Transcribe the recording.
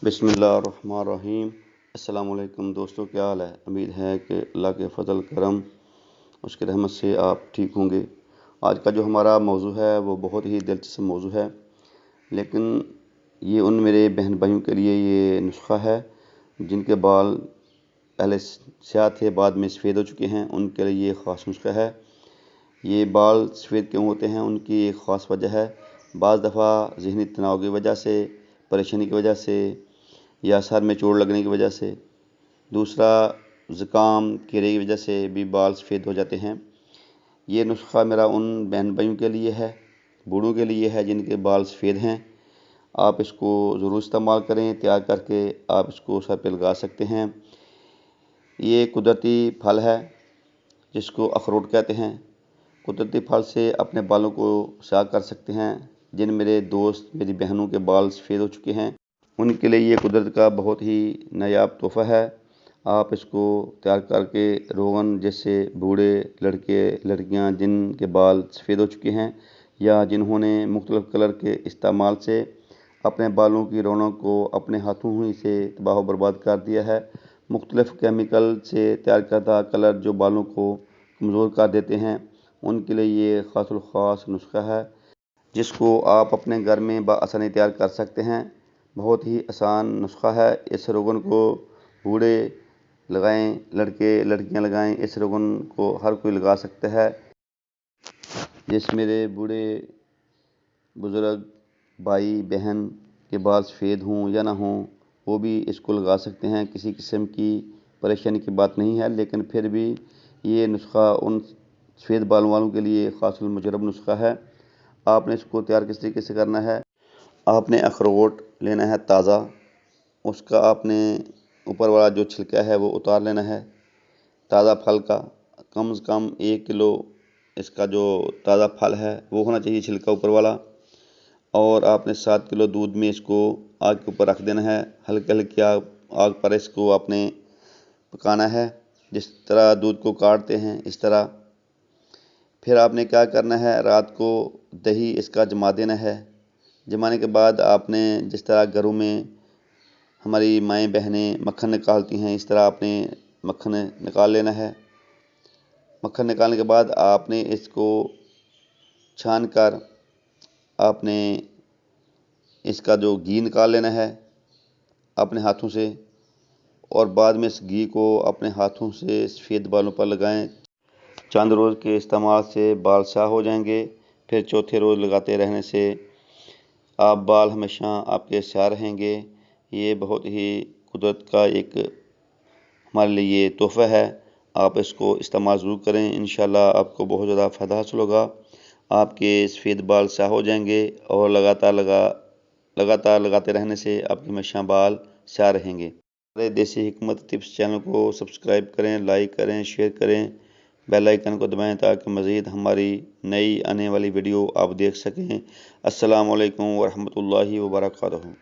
बिस्मिल्लाहिर्रहमानिर्रहीम। अस्सलाम वालेकुम दोस्तों, क्या हाल है। उम्मीद है कि अल्लाह के फ़ज़ल करम उसकी रहमत से आप ठीक होंगे। आज का जो हमारा मौजू है वो बहुत ही दिलचस्प मौजू है, लेकिन ये उन मेरे बहन भाइयों के लिए ये नुस्खा है जिनके बाल पहले स्याह थे, बाद में सफ़ेद हो चुके हैं। उनके लिए ये ख़ास नुस्खा है। ये बाल सफ़ेद क्यों होते हैं, उनकी एक ख़ास वजह है। बाज़ दफ़ा ज़हनी तनाव की वजह से, परेशानी की वजह से, या सर में चोट लगने की वजह से, दूसरा ज़ुकाम कीड़े की वजह से भी बाल सफ़ेद हो जाते हैं। ये नुस्खा मेरा उन बहन भाइयों के लिए है, बूढ़ों के लिए है जिनके बाल सफ़ेद हैं। आप इसको ज़रूर इस्तेमाल करें, तैयार करके आप इसको सर पे लगा सकते हैं। ये कुदरती फल है जिसको अखरोट कहते हैं। कुदरती फल से अपने बालों को स्याह कर सकते हैं। जिन मेरे दोस्त, मेरी बहनों के बाल सफ़ेद हो चुके हैं, उनके लिए ये कुदरत का बहुत ही नायाब तोहफ़ा है। आप इसको तैयार करके रोगन जैसे बूढ़े लड़के लड़कियां जिनके बाल सफ़ेद हो चुके हैं या जिन्होंने मुख्तलिफ़ कलर के इस्तेमाल से अपने बालों की रौनक को अपने हाथों ही से तबाह व बर्बाद कर दिया है। मुख्तलिफ़ केमिकल से तैयार करदा कलर जो बालों को कमज़ोर कर देते हैं, उनके लिए ये ख़ास नुस्खा है जिसको आप अपने घर में बआसानी तैयार कर सकते हैं। बहुत ही आसान नुस्खा है। इस रोगन को बूढ़े लगाएं, लड़के लड़कियां लगाएं। इस रोगन को हर कोई लगा सकता है। जिस मेरे बूढ़े बुज़ुर्ग भाई बहन के बाल सफ़ेद हों या ना हों, वो भी इसको लगा सकते हैं। किसी किस्म की परेशानी की बात नहीं है, लेकिन फिर भी ये नुस्खा उन सफ़ेद बालों वालों के लिए ख़ासुल मुजरब नुस्खा है। आपने इसको तैयार किस तरीके से करना है। आपने अखरोट लेना है ताज़ा, उसका आपने ऊपर वाला जो छिलका है वो उतार लेना है। ताज़ा फल का कम से कम 1 किलो इसका जो ताज़ा फल है वो होना चाहिए, छिलका ऊपर वाला। और आपने 7 किलो दूध में इसको आग के ऊपर रख देना है। हल्के हल्के आग पर इसको आपने पकाना है, जिस तरह दूध को काटते हैं इस तरह। फिर आपने क्या करना है, रात को दही इसका जमा देना है। जमाने के बाद आपने जिस तरह घरों में हमारी माएँ बहनें मक्खन निकालती हैं, इस तरह आपने मक्खन निकाल लेना है। मक्खन निकालने के बाद आपने इसको छान कर आपने इसका जो घी निकाल लेना है अपने हाथों से, और बाद में इस घी को अपने हाथों से सफ़ेद बालों पर लगाएं। चंद रोज़ के इस्तेमाल से बाल स्याह हो जाएंगे। फिर चौथे रोज़ लगाते रहने से आप बाल हमेशा आपके स्याह रहेंगे। ये बहुत ही कुदरत का एक हमारे लिए तोहफ़ा है। आप इसको इस्तेमाल ज़रूर करें। इंशाल्लाह आपको बहुत ज़्यादा फ़ायदा हासिल होगा। आपके सफ़ेद बाल स्याह हो जाएंगे और लगातार लगाते रहने से आपके हमेशा बाल स्याह रहेंगे। हमारे देसी हिकमत टिप्स चैनल को सब्सक्राइब करें, लाइक करें, शेयर करें, बेल आइकन को दबाएं ताकि मज़ीद हमारी नई आने वाली वीडियो आप देख सकें। अस्सलाम वालेकुम व रहमतुल्लाहि व बरकातहू।